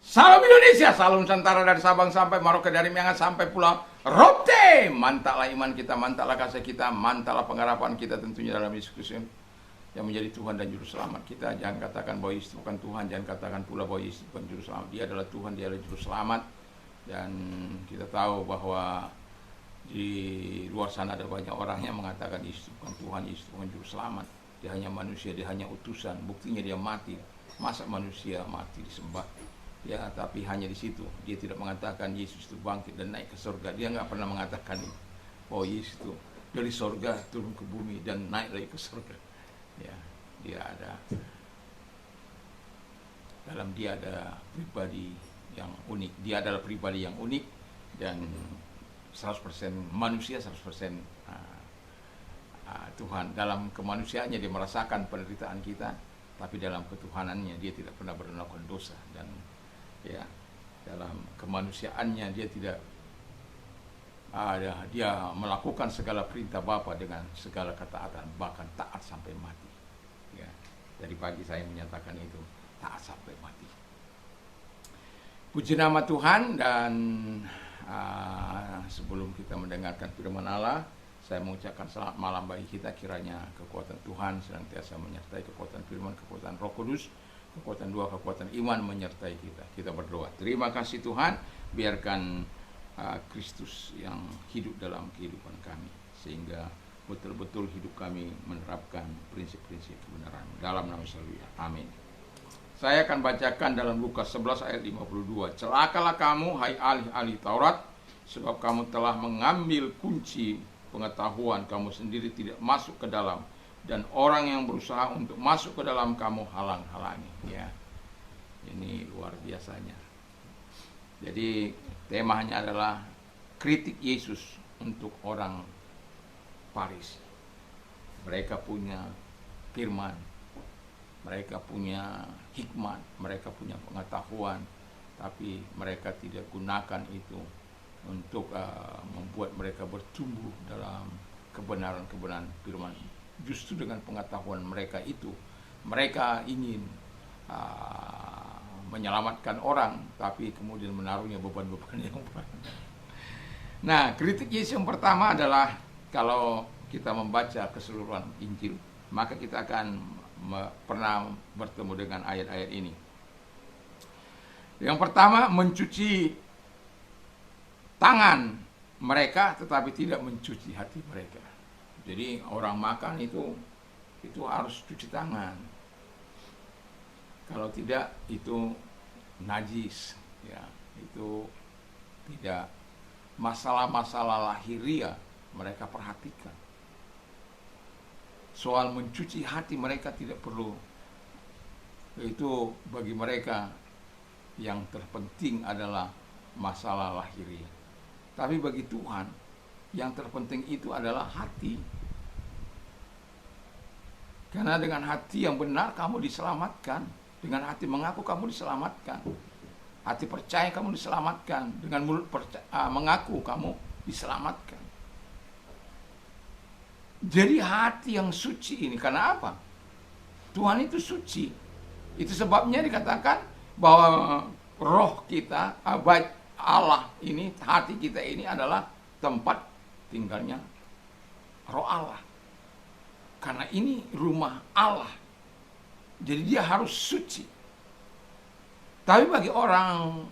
Salam Indonesia, salam Nusantara dari Sabang sampai Merauke, dari Miangas sampai Pulau Rote. Mantaplah iman kita, mantaplah kasih kita, mantaplah pengharapan kita tentunya dalam Yesus Kristus yang menjadi Tuhan dan Juru Selamat kita. Jangan katakan bahwa Yesus bukan Tuhan, jangan katakan pula bahwa Yesus bukan Juru Selamat. Dia adalah Tuhan, dia adalah Juru Selamat. Dan kita tahu bahwa di luar sana ada banyak orang yang mengatakan Yesus bukan Tuhan, Yesus bukan Juru Selamat. Dia hanya manusia, dia hanya utusan. Buktinya dia mati. Masa manusia mati disembah? Ya, tapi hanya di situ. Dia tidak mengatakan Yesus itu bangkit dan naik ke surga. Dia nggak pernah mengatakan itu. Oh, Yesus itu dari surga turun ke bumi dan naik lagi ke surga. Ya, dia ada, dalam dia ada pribadi yang unik. Dia adalah pribadi yang unik dan 100% manusia, 100% Tuhan. Dalam kemanusiaannya dia merasakan penderitaan kita, tapi dalam ketuhanannya dia tidak pernah melakukan dosa. Dan ya, dalam kemanusiaannya dia tidak dia melakukan segala perintah Bapa dengan segala ketaatan, bahkan taat sampai mati. Ya, dari pagi saya menyatakan itu, taat sampai mati. Puji nama Tuhan. Dan sebelum kita mendengarkan firman Allah, saya mengucapkan selamat malam bagi kita. Kiranya kekuatan Tuhan senantiasa menyertai, kekuatan firman, kekuatan Roh Kudus, kekuatan doa, kekuatan iman menyertai kita. Kita berdoa. Terima kasih Tuhan, biarkan Kristus yang hidup dalam kehidupan kami, sehingga betul-betul hidup kami menerapkan prinsip-prinsip kebenaran. Dalam nama Yesus, amin. Saya akan bacakan dalam Lukas 11 ayat 52. Celakalah kamu, hai ahli-ahli Taurat, sebab kamu telah mengambil kunci pengetahuan, kamu sendiri tidak masuk ke dalam, dan orang yang berusaha untuk masuk ke dalam kamu halang-halangi. Ya, ini luar biasanya. Jadi temanya adalah kritik Yesus untuk orang Farisi. Mereka punya firman, mereka punya hikmat, mereka punya pengetahuan, tapi mereka tidak gunakan itu untuk membuat mereka bertumbuh dalam kebenaran-kebenaran firman. Justru dengan pengetahuan mereka itu, mereka ingin menyelamatkan orang, tapi kemudian menaruhnya beban-beban yang berat. Nah, kritik Yesus yang pertama adalah, kalau kita membaca keseluruhan Injil, maka kita akan pernah bertemu dengan ayat-ayat ini. Yang pertama, mencuci tangan mereka tetapi tidak mencuci hati mereka. Jadi orang makan itu harus cuci tangan. Kalau tidak, itu najis. Ya, itu tidak. Masalah-masalah lahiriah mereka perhatikan. Soal mencuci hati mereka tidak perlu. Itu bagi mereka yang terpenting adalah masalah lahiriah. Tapi bagi Tuhan, yang terpenting itu adalah hati. Karena dengan hati yang benar kamu diselamatkan. Dengan hati mengaku kamu diselamatkan. Hati percaya kamu diselamatkan. Dengan mulut mengaku kamu diselamatkan. Jadi hati yang suci ini, karena apa? Tuhan itu suci. Itu sebabnya dikatakan bahwa roh kita, Allah ini, hati kita ini adalah tempat tinggalnya roh Allah. Karena ini rumah Allah. Jadi dia harus suci. Tapi bagi orang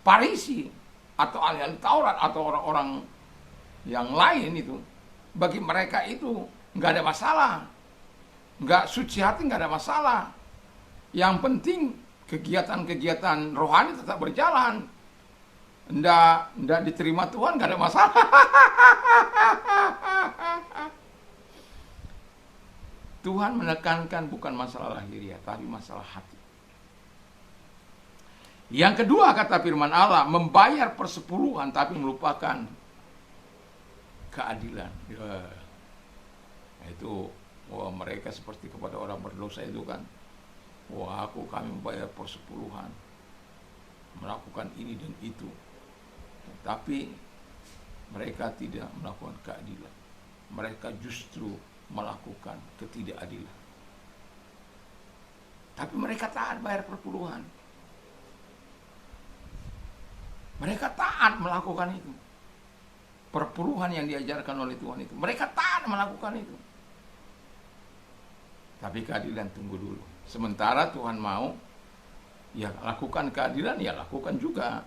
Farisi atau ahli-ahli Taurat atau orang-orang yang lain itu, bagi mereka itu nggak ada masalah. Nggak suci hati nggak ada masalah. Yang penting kegiatan-kegiatan rohani tetap berjalan. Nggak diterima Tuhan nggak ada masalah. Tuhan menekankan bukan masalah lahiriah, tapi masalah hati. Yang kedua, kata firman Allah, membayar persepuluhan tapi melupakan keadilan. Ya. Itu, mereka seperti kepada orang berdosa itu kan. Kami membayar persepuluhan, melakukan ini dan itu. Tapi mereka tidak melakukan keadilan. Mereka justru melakukan ketidakadilan. Tapi mereka taat bayar perpuluhan. Mereka taat melakukan itu. Perpuluhan yang diajarkan oleh Tuhan itu, mereka taat melakukan itu. Tapi keadilan tunggu dulu. Sementara Tuhan mau, ya lakukan keadilan, ya lakukan juga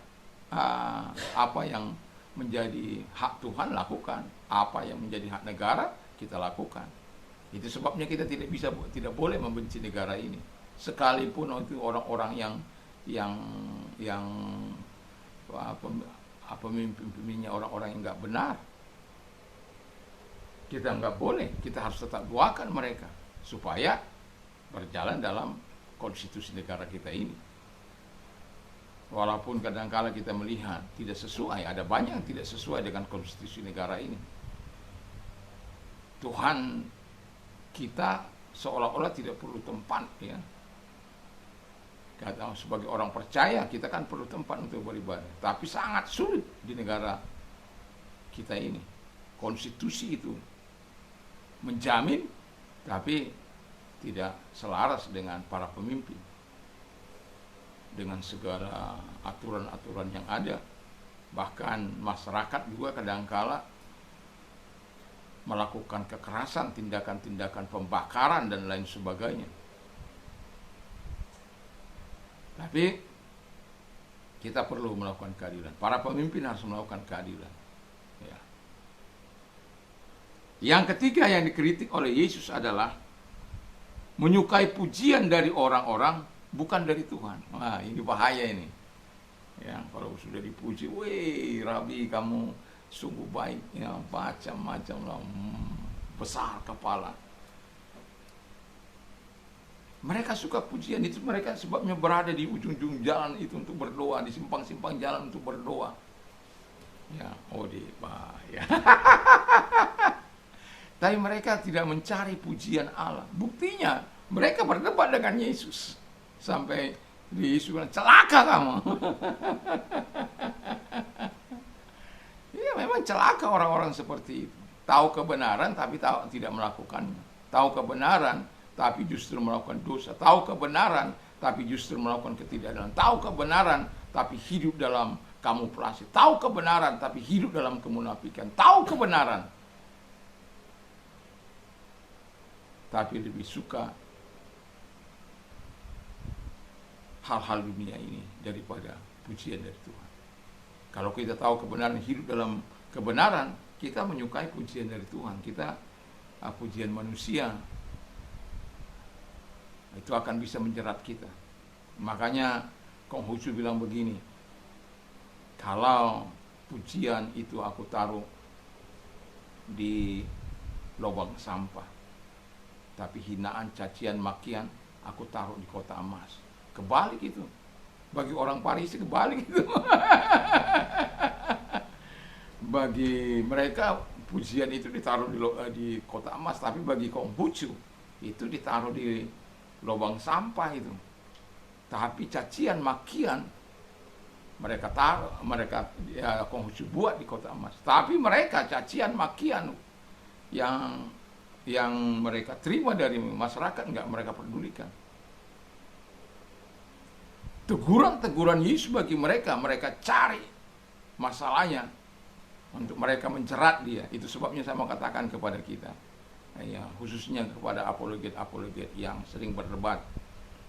apa yang menjadi hak Tuhan, lakukan. Apa yang menjadi hak negara, kita lakukan. Itu sebabnya kita tidak boleh membenci negara ini. Sekalipun itu orang-orang yang pemimpin-pemimpinnya orang-orang yang nggak benar, kita nggak boleh. Kita harus tetap doakan mereka supaya berjalan dalam konstitusi negara kita ini. Walaupun kadang-kala kita melihat tidak sesuai, ada banyak yang tidak sesuai dengan konstitusi negara ini. Tuhan kita seolah-olah tidak perlu tempat, ya. Sebagai orang percaya kita kan perlu tempat untuk beribadah, tapi sangat sulit di negara kita ini. Konstitusi itu menjamin, tapi tidak selaras dengan para pemimpin, dengan segala aturan-aturan yang ada. Bahkan masyarakat juga kadangkala melakukan kekerasan, tindakan-tindakan pembakaran dan lain sebagainya. Tapi kita perlu melakukan keadilan. Para pemimpin harus melakukan keadilan. Ya. Yang ketiga yang dikritik oleh Yesus adalah menyukai pujian dari orang-orang, bukan dari Tuhan. Wah, ini bahaya ini. Ya, kalau sudah dipuji, weh, Rabi kamu sungguh baik, ya, macam-macam lah, besar kepala. Mereka suka pujian itu, mereka sebabnya berada di ujung-ujung jalan itu untuk berdoa, di simpang-simpang jalan untuk berdoa. Ya, bahaya. Tapi mereka tidak mencari pujian Allah. Buktinya, mereka berdebat dengan Yesus. Sampai Yesus bilang, celaka kamu. Ya, memang celaka orang-orang seperti itu. Tahu kebenaran, tapi tidak melakukannya. Tahu kebenaran, tapi justru melakukan dosa. Tahu kebenaran, tapi justru melakukan ketidakadilan. Tahu kebenaran, tapi hidup dalam kamuflase. Tahu kebenaran, tapi hidup dalam kemunafikan. Tahu kebenaran, tapi lebih suka hal-hal dunia ini daripada pujian dari Tuhan. Kalau kita tahu kebenaran, hidup dalam kebenaran, kita menyukai pujian dari Tuhan. Kita pujian manusia itu akan bisa menjerat kita. Makanya Konghucu bilang begini, kalau pujian itu aku taruh di lubang sampah, tapi hinaan, cacian, makian aku taruh di kota emas. Kebalik itu. Bagi orang Parisi kebalik itu. Bagi mereka pujian itu ditaruh di kota emas, tapi bagi Konghucu itu ditaruh di lubang sampah itu. Tapi cacian, makian mereka Konghucu buat di kota emas. Tapi mereka cacian, makian yang mereka terima dari masyarakat enggak mereka pedulikan. Teguran-teguran Yesus bagi mereka cari masalahnya untuk mereka menjerat dia. Itu sebabnya saya mau katakan kepada kita, ya, khususnya kepada apologet-apologet yang sering berdebat,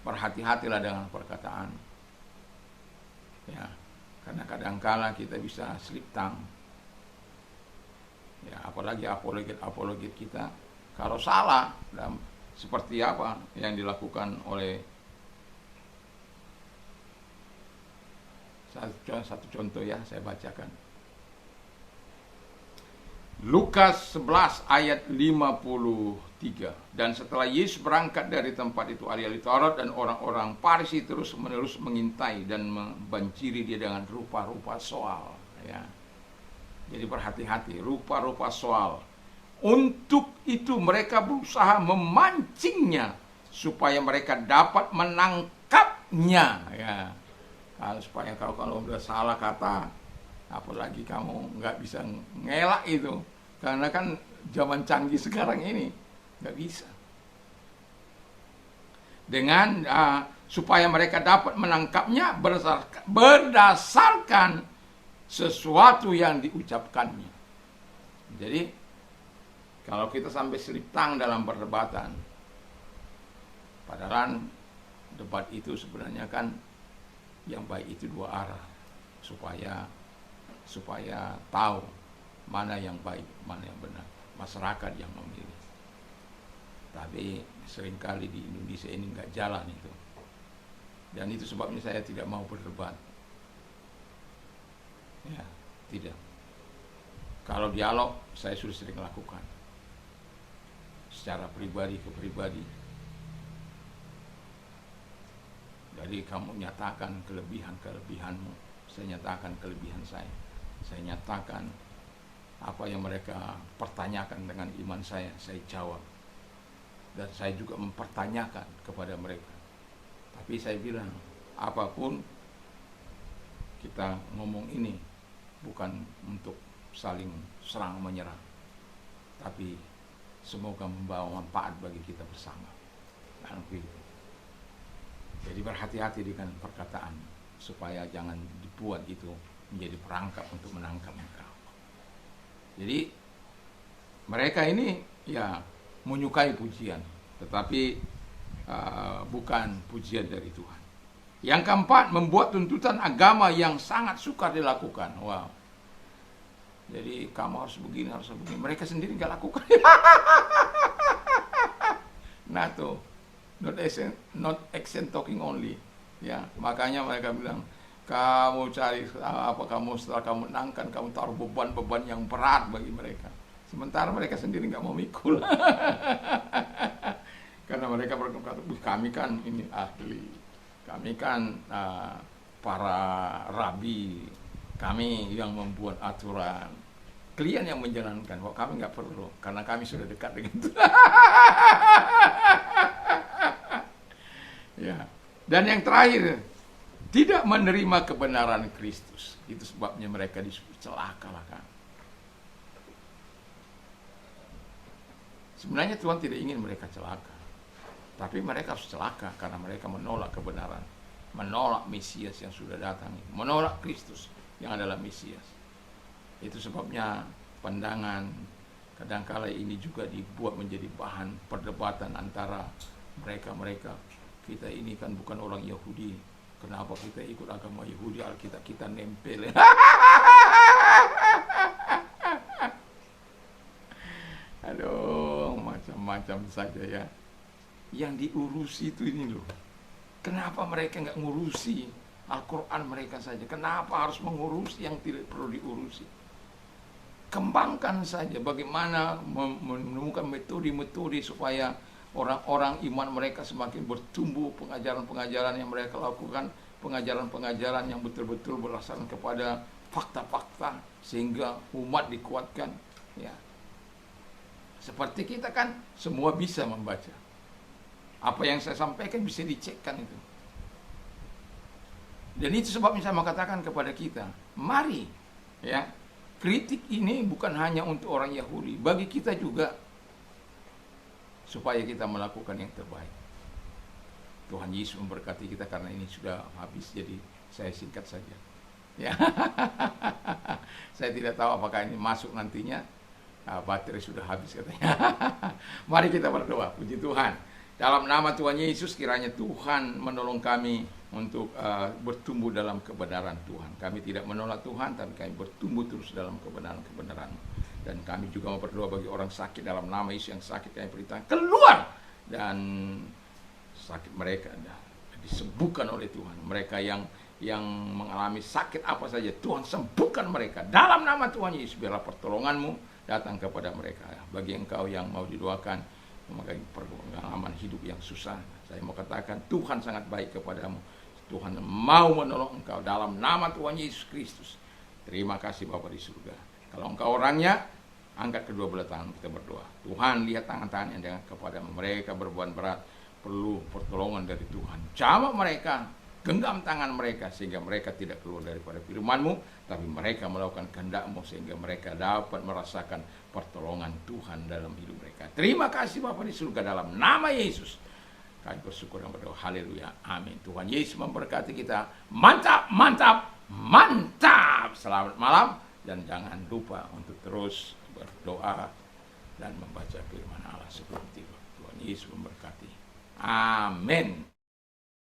berhati-hatilah dengan perkataan. Ya, karena kadangkala kita bisa slip tongue. Ya, apalagi apologet-apologet kita kalau salah, seperti apa yang dilakukan oleh satu contoh, ya, saya bacakan. Lukas 11 ayat 53. Dan setelah Yesus berangkat dari tempat itu, ahli-ahli Taurat dan orang-orang Farisi terus-menerus mengintai dan membanjiri dia dengan rupa-rupa soal, ya. Jadi berhati-hati, rupa-rupa soal. Untuk itu mereka berusaha memancingnya supaya mereka dapat menangkapnya, ya. Supaya kalau udah salah kata, apalagi kamu nggak bisa ngelak itu, karena kan zaman canggih sekarang ini nggak bisa. Dengan supaya mereka dapat menangkapnya berdasarkan sesuatu yang diucapkannya. Jadi kalau kita sampai selip tang dalam perdebatan, padahal debat itu sebenarnya kan yang baik itu dua arah, supaya tahu mana yang baik, mana yang benar, masyarakat yang memilih. Tapi seringkali di Indonesia ini nggak jalan itu, dan itu sebabnya saya tidak mau berdebat. Ya, tidak. Kalau dialog saya sudah sering lakukan secara pribadi ke pribadi. Jadi kamu nyatakan kelebihan-kelebihanmu, saya nyatakan kelebihan saya. Saya nyatakan apa yang mereka pertanyakan dengan iman saya jawab. Dan saya juga mempertanyakan kepada mereka. Tapi saya bilang, apapun kita ngomong ini bukan untuk saling serang menyerang, tapi semoga membawa manfaat bagi kita bersama. Dan begitu. Jadi berhati-hati dengan perkataan, supaya jangan dibuat itu menjadi perangkap untuk menangkap engkau. Jadi mereka ini ya menyukai pujian, tetapi bukan pujian dari Tuhan. Yang keempat, membuat tuntutan agama yang sangat sukar dilakukan. Wow. Jadi kamu harus begini, harus begini. Mereka sendiri nggak lakukan. Nah tuh, not accent talking only. Ya, makanya mereka bilang, kamu cari apa, kamu setelah kamu menangkan, kamu taruh beban-beban yang berat bagi mereka. Sementara mereka sendiri nggak mau mikul. Karena mereka berkata, kami kan ini ahli, kami kan para rabi, kami yang membuat aturan, kalian yang menjalankan. Kok kami nggak perlu, karena kami sudah dekat dengan Tuhan. Ya. Dan yang terakhir, tidak menerima kebenaran Kristus. Itu sebabnya mereka disebut celaka lah kan. Sebenarnya Tuhan tidak ingin mereka celaka, tapi mereka harus celaka karena mereka menolak kebenaran, menolak Mesias yang sudah datang, menolak Kristus yang adalah Mesias. Itu sebabnya pandangan kadangkala ini juga dibuat menjadi bahan perdebatan antara mereka. Kita ini kan bukan orang Yahudi, kenapa kita ikut agama Yahudi, Alkitab kita nempel. Aduh, macam-macam saja ya. Yang diurusi itu ini loh. Kenapa mereka nggak ngurusi Al-Quran mereka saja? Kenapa harus mengurusi yang tidak perlu diurusi? Kembangkan saja bagaimana menemukan metode-metode supaya orang-orang iman mereka semakin bertumbuh, pengajaran-pengajaran yang mereka lakukan, pengajaran-pengajaran yang betul-betul berdasarkan kepada fakta-fakta, sehingga umat dikuatkan. Ya. Seperti kita kan semua bisa membaca. Apa yang saya sampaikan bisa dicekkan itu. Dan itu sebabnya saya mau katakan kepada kita, mari ya, kritik ini bukan hanya untuk orang Yahudi, bagi kita juga, supaya kita melakukan yang terbaik. Tuhan Yesus memberkati kita, karena ini sudah habis, jadi saya singkat saja. Ya. Saya tidak tahu apakah ini masuk nantinya. Baterai sudah habis katanya. Mari kita berdoa. Puji Tuhan. Dalam nama Tuhan Yesus, kiranya Tuhan menolong kami untuk bertumbuh dalam kebenaran Tuhan. Kami tidak menolak Tuhan, tapi kami bertumbuh terus dalam kebenaran-kebenaran. Dan kami juga mau berdoa bagi orang sakit, dalam nama Yesus yang sakit kami perintahkan keluar, dan sakit mereka disembuhkan oleh Tuhan. Mereka yang mengalami sakit apa saja, Tuhan sembuhkan mereka dalam nama Tuhan Yesus. Biarlah pertolongan-Mu datang kepada mereka. Bagi engkau yang mau didoakan memakai pengalaman hidup yang susah, saya mau katakan Tuhan sangat baik kepadamu. Tuhan mau menolong engkau dalam nama Tuhan Yesus Kristus. Terima kasih Bapa di surga. Kalau engkau orangnya, angkat kedua belah tangan, kita berdoa. Tuhan, lihat tangan-tangan yang kepada mereka berbuat berat, perlu pertolongan dari Tuhan. Jawab mereka, genggam tangan mereka, sehingga mereka tidak keluar daripada firman-Mu, tapi mereka melakukan kehendak-Mu, sehingga mereka dapat merasakan pertolongan Tuhan dalam hidup mereka. Terima kasih Bapa di surga, dalam nama Yesus kami bersyukur dan berdoa. Haleluya, amin. Tuhan Yesus memberkati kita. Mantap, mantap, mantap. selamat malam, dan jangan lupa untuk terus berdoa dan membaca firman Allah sebelum tidur. Tuhan Yesus memberkati. Amin.